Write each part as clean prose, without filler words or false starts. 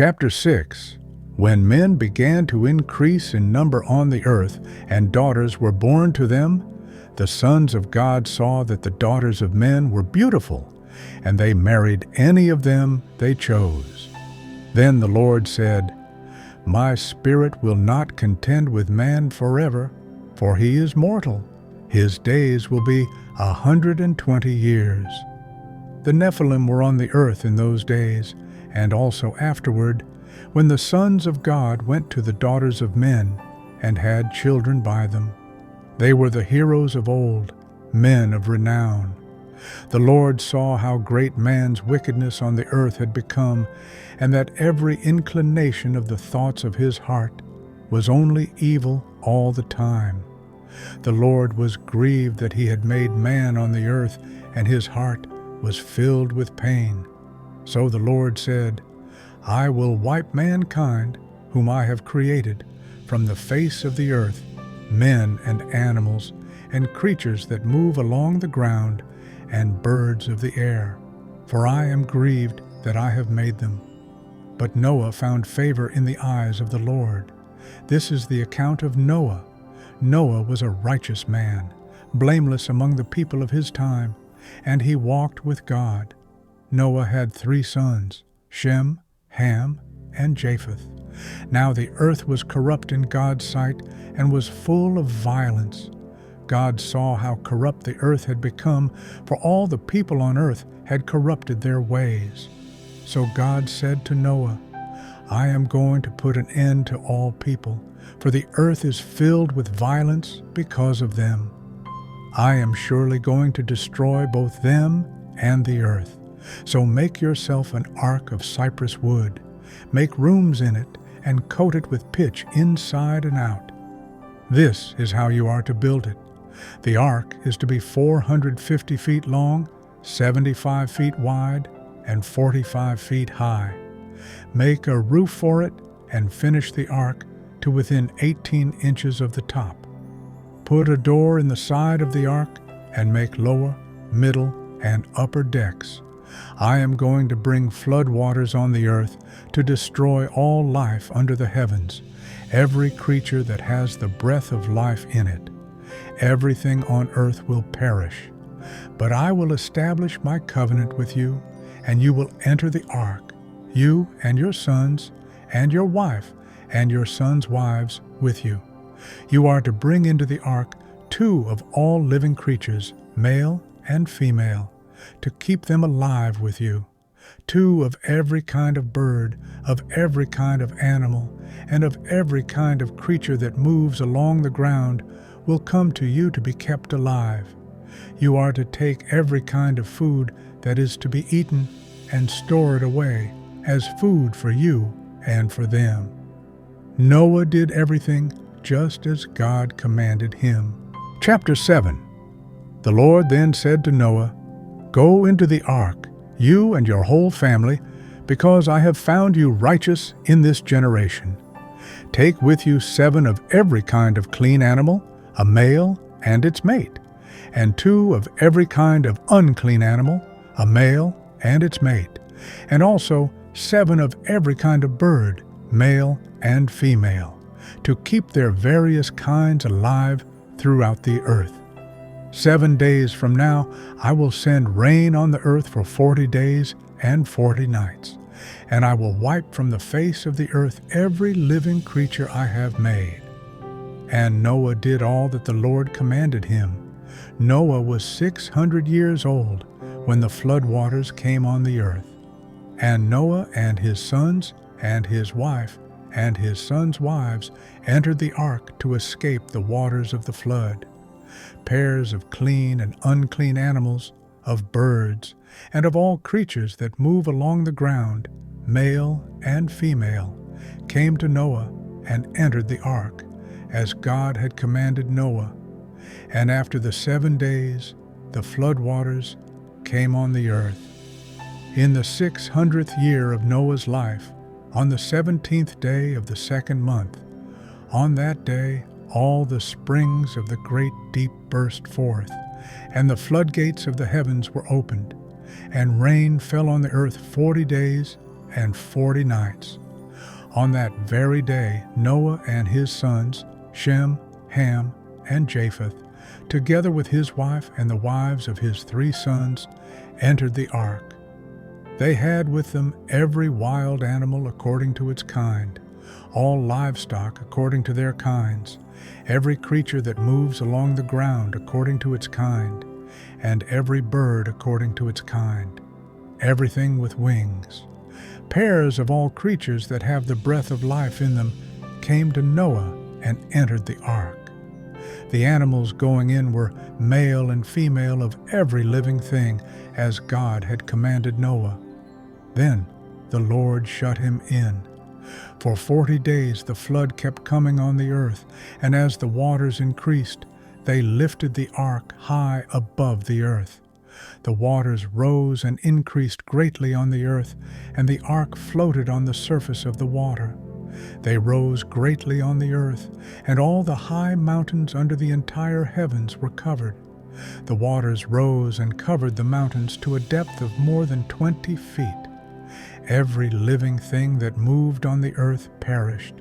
Chapter 6. When men began to increase in number on the earth, and daughters were born to them, the sons of God saw that the daughters of men were beautiful, and they married any of them they chose. Then the Lord said, My spirit will not contend with man forever, for he is mortal. His days will be 120 years. The Nephilim were on the earth in those days, and also afterward, when the sons of God went to the daughters of men and had children by them. They were the heroes of old, men of renown. The Lord saw how great man's wickedness on the earth had become, and that every inclination of the thoughts of his heart was only evil all the time. The Lord was grieved that he had made man on the earth, and his heart was filled with pain. So the Lord said, I will wipe mankind, whom I have created, from the face of the earth, men and animals, and creatures that move along the ground, and birds of the air, for I am grieved that I have made them. But Noah found favor in the eyes of the Lord. This is the account of Noah. Noah was a righteous man, blameless among the people of his time, and he walked with God. Noah had 3 sons, Shem, Ham, and Japheth. Now the earth was corrupt in God's sight and was full of violence. God saw how corrupt the earth had become, for all the people on earth had corrupted their ways. So God said to Noah, I am going to put an end to all people, for the earth is filled with violence because of them. I am surely going to destroy both them and the earth. So make yourself an ark of cypress wood. Make rooms in it and coat it with pitch inside and out. This is how you are to build it. The ark is to be 450 feet long, 75 feet wide, and 45 feet high. Make a roof for it and finish the ark to within 18 inches of the top. Put a door in the side of the ark and make lower, middle, and upper decks. I am going to bring flood waters on the earth to destroy all life under the heavens, every creature that has the breath of life in it. Everything on earth will perish. But I will establish my covenant with you, and you will enter the ark, you and your sons, and your wife, and your sons' wives with you. You are to bring into the ark 2 of all living creatures, male and female, to keep them alive with you. 2 of every kind of bird, of every kind of animal, and of every kind of creature that moves along the ground will come to you to be kept alive. You are to take every kind of food that is to be eaten and store it away as food for you and for them. Noah did everything just as God commanded him. Chapter 7. The Lord then said to Noah, Go into the ark, you and your whole family, because I have found you righteous in this generation. Take with you 7 of every kind of clean animal, a male and its mate, and 2 of every kind of unclean animal, a male and its mate, and also 7 of every kind of bird, male and female, to keep their various kinds alive throughout the earth. 7 days from now I will send rain on the earth for 40 days and 40 nights, and I will wipe from the face of the earth every living creature I have made. And Noah did all that the Lord commanded him. Noah was 600 years old when the flood waters came on the earth. And Noah and his sons and his wife and his sons' wives entered the ark to escape the waters of the flood. Pairs of clean and unclean animals, of birds, and of all creatures that move along the ground, male and female, came to Noah and entered the ark, as God had commanded Noah. And after the 7 days, the flood waters came on the earth. In the 600th year of Noah's life, on the 17th day of the 2nd month, on that day all the springs of the great deep burst forth, and the floodgates of the heavens were opened, and rain fell on the earth 40 days and 40 nights. On that very day, Noah and his sons, Shem, Ham, and Japheth, together with his wife and the wives of his 3 sons, entered the ark. They had with them every wild animal according to its kind, all livestock according to their kinds, every creature that moves along the ground according to its kind, and every bird according to its kind, everything with wings. Pairs of all creatures that have the breath of life in them came to Noah and entered the ark. The animals going in were male and female of every living thing, as God had commanded Noah. Then the Lord shut him in. For 40 days the flood kept coming on the earth, and as the waters increased, they lifted the ark high above the earth. The waters rose and increased greatly on the earth, and the ark floated on the surface of the water. They rose greatly on the earth, and all the high mountains under the entire heavens were covered. The waters rose and covered the mountains to a depth of more than 20 feet. Every living thing that moved on the earth perished: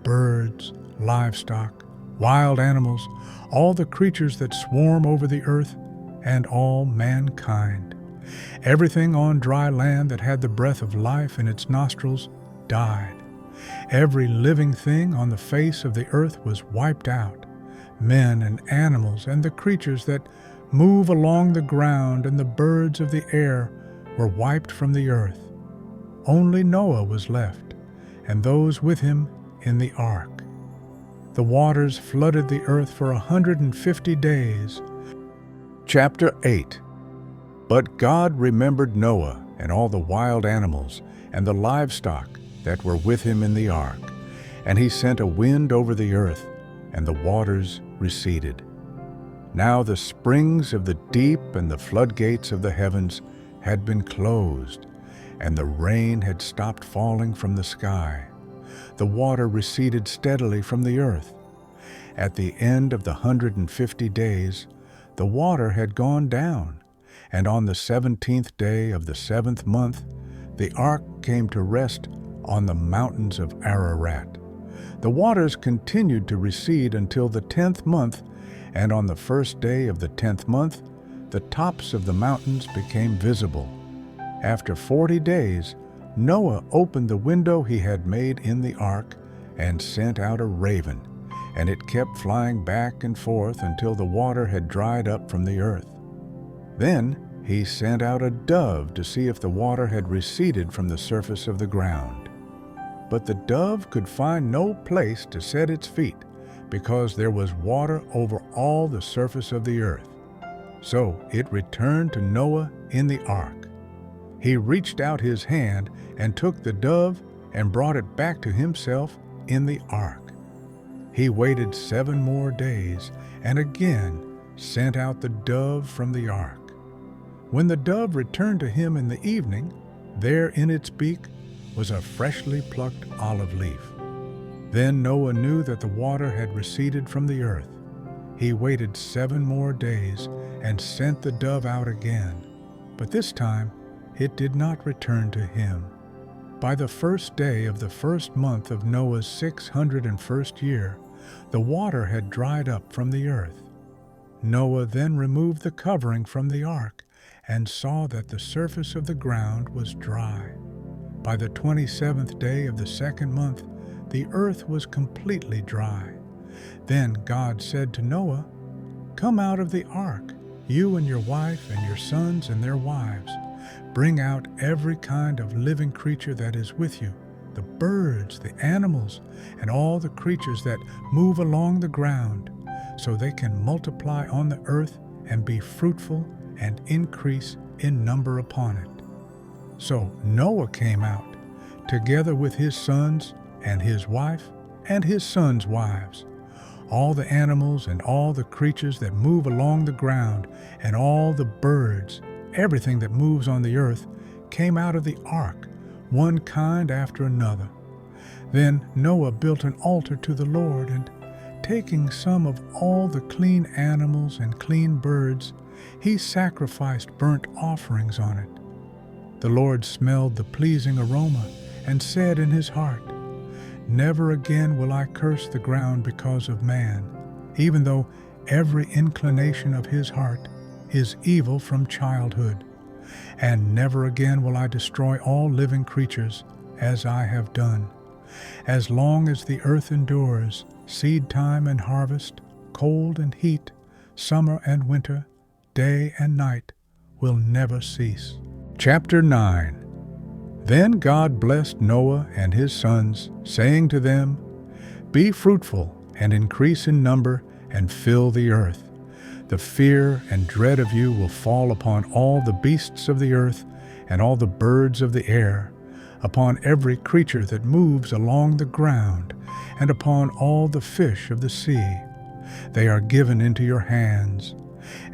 birds, livestock, wild animals, all the creatures that swarm over the earth, and all mankind. Everything on dry land that had the breath of life in its nostrils died. Every living thing on the face of the earth was wiped out. Men and animals and the creatures that move along the ground and the birds of the air were wiped from the earth. Only Noah was left, and those with him in the ark. The waters flooded the earth for 150 days. Chapter 8. But God remembered Noah and all the wild animals and the livestock that were with him in the ark, and he sent a wind over the earth, and the waters receded. Now the springs of the deep and the floodgates of the heavens had been closed, and the rain had stopped falling from the sky. The water receded steadily from the earth. At the end of the 150 days, the water had gone down, and on the 17th day of the 7th month, the ark came to rest on the mountains of Ararat. The waters continued to recede until the 10th month, and on the first day of the 10th month, the tops of the mountains became visible. After 40 days, Noah opened the window he had made in the ark and sent out a raven, and it kept flying back and forth until the water had dried up from the earth. Then he sent out a dove to see if the water had receded from the surface of the ground. But the dove could find no place to set its feet, because there was water over all the surface of the earth. So it returned to Noah in the ark. He reached out his hand and took the dove and brought it back to himself in the ark. He waited 7 more days and again sent out the dove from the ark. When the dove returned to him in the evening, there in its beak was a freshly plucked olive leaf. Then Noah knew that the water had receded from the earth. He waited 7 more days and sent the dove out again, but this time it did not return to him. By the first day of the first month of Noah's 601st year, the water had dried up from the earth. Noah then removed the covering from the ark and saw that the surface of the ground was dry. By the 27th day of the 2nd month, the earth was completely dry. Then God said to Noah, "Come out of the ark, you and your wife and your sons and their wives. Bring out every kind of living creature that is with you, the birds, the animals, and all the creatures that move along the ground, so they can multiply on the earth and be fruitful and increase in number upon it." So Noah came out, together with his sons and his wife and his sons' wives. All the animals and all the creatures that move along the ground and all the birds, everything that moves on the earth, came out of the ark, one kind after another. Then Noah built an altar to the Lord, and taking some of all the clean animals and clean birds, he sacrificed burnt offerings on it. The Lord smelled the pleasing aroma and said in his heart, Never again will I curse the ground because of man, even though every inclination of his heart is evil from childhood. And never again will I destroy all living creatures as I have done. As long as the earth endures, seed time and harvest, cold and heat, summer and winter, day and night will never cease. Chapter 9. Then God blessed Noah and his sons, saying to them, Be fruitful and increase in number and fill the earth. The fear and dread of you will fall upon all the beasts of the earth and all the birds of the air, upon every creature that moves along the ground, and upon all the fish of the sea. They are given into your hands.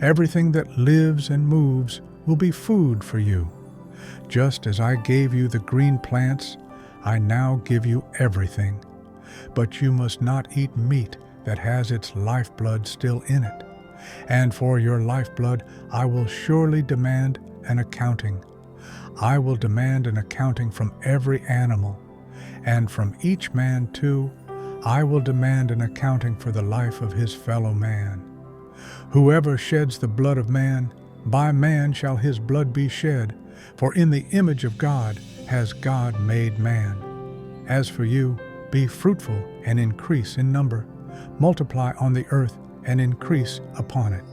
Everything that lives and moves will be food for you. Just as I gave you the green plants, I now give you everything. But you must not eat meat that has its lifeblood still in it. And for your lifeblood I will surely demand an accounting. I will demand an accounting from every animal, and from each man too, I will demand an accounting for the life of his fellow man. Whoever sheds the blood of man, by man shall his blood be shed, for in the image of God has God made man. As for you, be fruitful and increase in number, multiply on the earth and increase upon it.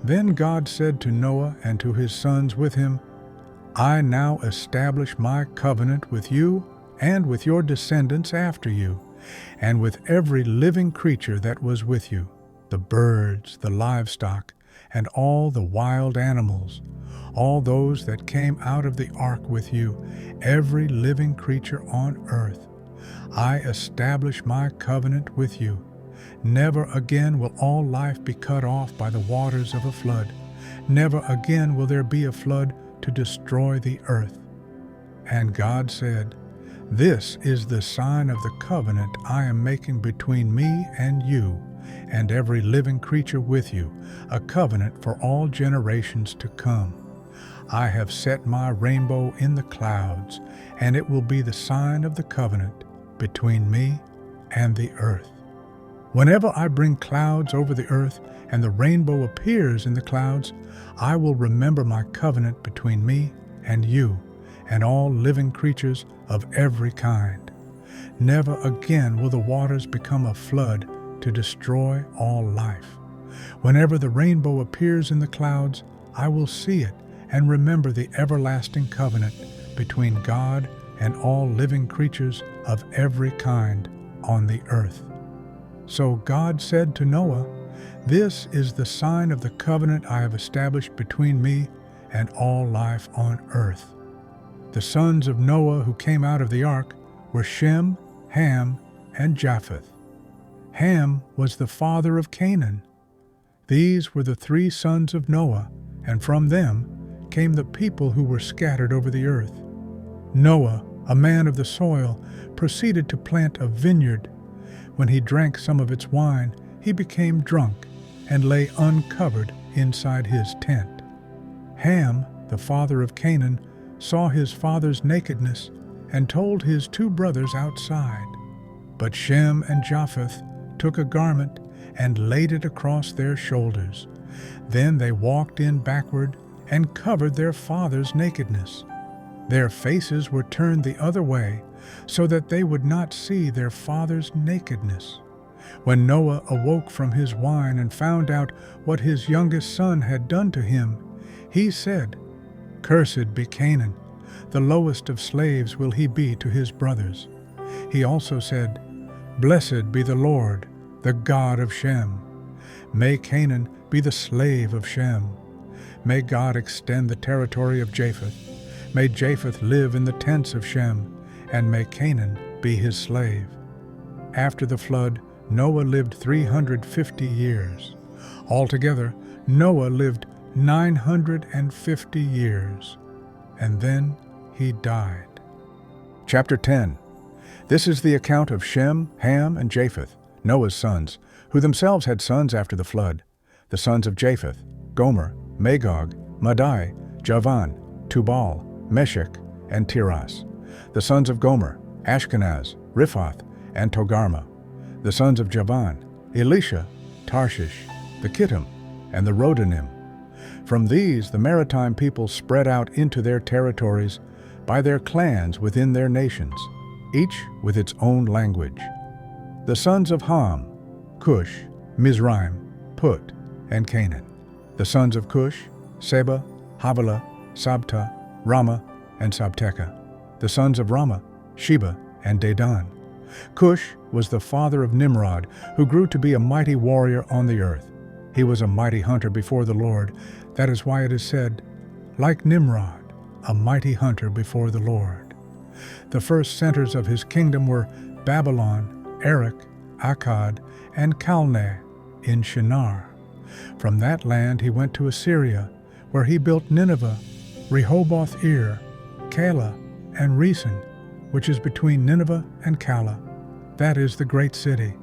Then God said to Noah and to his sons with him, I now establish my covenant with you and with your descendants after you, and with every living creature that was with you, the birds, the livestock, and all the wild animals, all those that came out of the ark with you, every living creature on earth. I establish my covenant with you. Never again will all life be cut off by the waters of a flood. Never again will there be a flood to destroy the earth. And God said, This is the sign of the covenant I am making between me and you, and every living creature with you, a covenant for all generations to come. I have set my rainbow in the clouds, and it will be the sign of the covenant between me and the earth. Whenever I bring clouds over the earth, and the rainbow appears in the clouds, I will remember my covenant between me and you, and all living creatures of every kind. Never again will the waters become a flood to destroy all life. Whenever the rainbow appears in the clouds, I will see it and remember the everlasting covenant between God and all living creatures of every kind on the earth. So God said to Noah, This is the sign of the covenant I have established between me and all life on earth. The sons of Noah who came out of the ark were Shem, Ham, and Japheth. Ham was the father of Canaan. These were the 3 sons of Noah, and from them came the people who were scattered over the earth. Noah, a man of the soil, proceeded to plant a vineyard. When he drank some of its wine, he became drunk and lay uncovered inside his tent. Ham, the father of Canaan, saw his father's nakedness and told his 2 brothers outside. But Shem and Japheth took a garment and laid it across their shoulders. Then they walked in backward and covered their father's nakedness. Their faces were turned the other way, so that they would not see their father's nakedness. When Noah awoke from his wine and found out what his youngest son had done to him, he said, Cursed be Canaan, the lowest of slaves will he be to his brothers. He also said, Blessed be the Lord, the God of Shem. May Canaan be the slave of Shem. May God extend the territory of Japheth. May Japheth live in the tents of Shem, and may Canaan be his slave. After the flood, Noah lived 350 years. Altogether, Noah lived 950 years, and then he died. Chapter 10. This is the account of Shem, Ham, and Japheth, Noah's sons, who themselves had sons after the flood. The sons of Japheth, Gomer, Magog, Madai, Javan, Tubal, Meshech, and Tiras. The sons of Gomer, Ashkenaz, Riphath, and Togarmah. The sons of Javan, Elisha, Tarshish, the Kittim, and the Rodanim. From these the maritime peoples spread out into their territories by their clans within their nations, each with its own language. The sons of Ham, Cush, Mizraim, Put, and Canaan. The sons of Cush, Seba, Havilah, Sabta, Ramah, and Sabteka. The sons of Ramah, Sheba, and Dedan. Cush was the father of Nimrod, who grew to be a mighty warrior on the earth. He was a mighty hunter before the Lord. That is why it is said, like Nimrod, a mighty hunter before the Lord. The first centers of his kingdom were Babylon, Erech, Akkad, and Calneh in Shinar. From that land he went to Assyria, where he built Nineveh, Rehoboth-ir, Calah, and Resen, which is between Nineveh and Calah. That is the great city.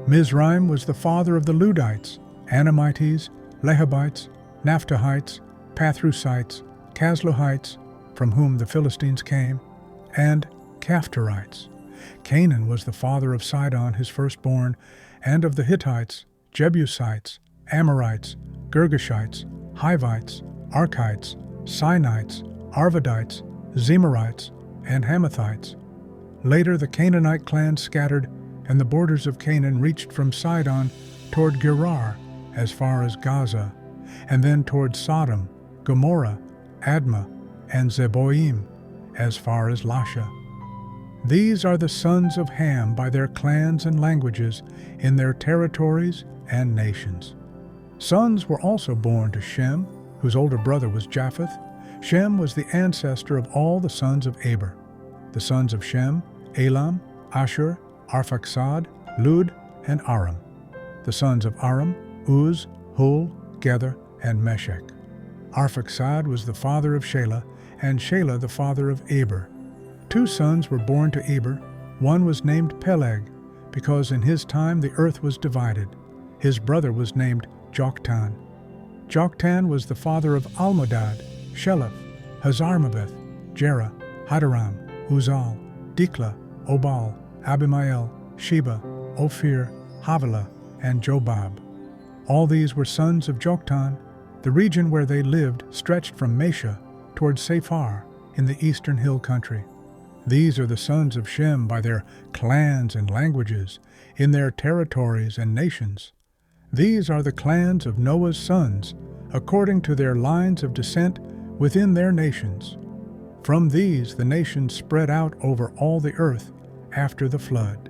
Mizraim was the father of the Ludites, Anamites, Lehabites, Naphtuhites, Pathrusites, Casluhites, from whom the Philistines came, and Caphtorites. Canaan was the father of Sidon, his firstborn, and of the Hittites, Jebusites, Amorites, Girgashites, Hivites, Archites, Sinites, Arvadites, Zemarites, and Hamathites. Later the Canaanite clans scattered, and the borders of Canaan reached from Sidon toward Gerar as far as Gaza, and then toward Sodom, Gomorrah, Admah, and Zeboim as far as Lasha. These are the sons of Ham by their clans and languages in their territories and nations. Sons were also born to Shem, whose older brother was Japheth. Shem was the ancestor of all the sons of Eber. The sons of Shem, Elam, Ashur, Arphaxad, Lud, and Aram. The sons of Aram, Uz, Hul, Gether, and Meshech. Arphaxad was the father of Shelah, and Shelah the father of Eber. 2 sons were born to Eber. One was named Peleg, because in his time the earth was divided. His brother was named Joktan. Joktan was the father of Almodad, Sheleph, Hazarmaveth, Jerah, Hadaram, Uzal, Dikla, Obal, Abimael, Sheba, Ophir, Havilah, and Jobab. All these were sons of Joktan. The region where they lived stretched from Mesha toward Sephar in the eastern hill country. These are the sons of Shem by their clans and languages, in their territories and nations. These are the clans of Noah's sons, according to their lines of descent within their nations. From these the nations spread out over all the earth after the flood.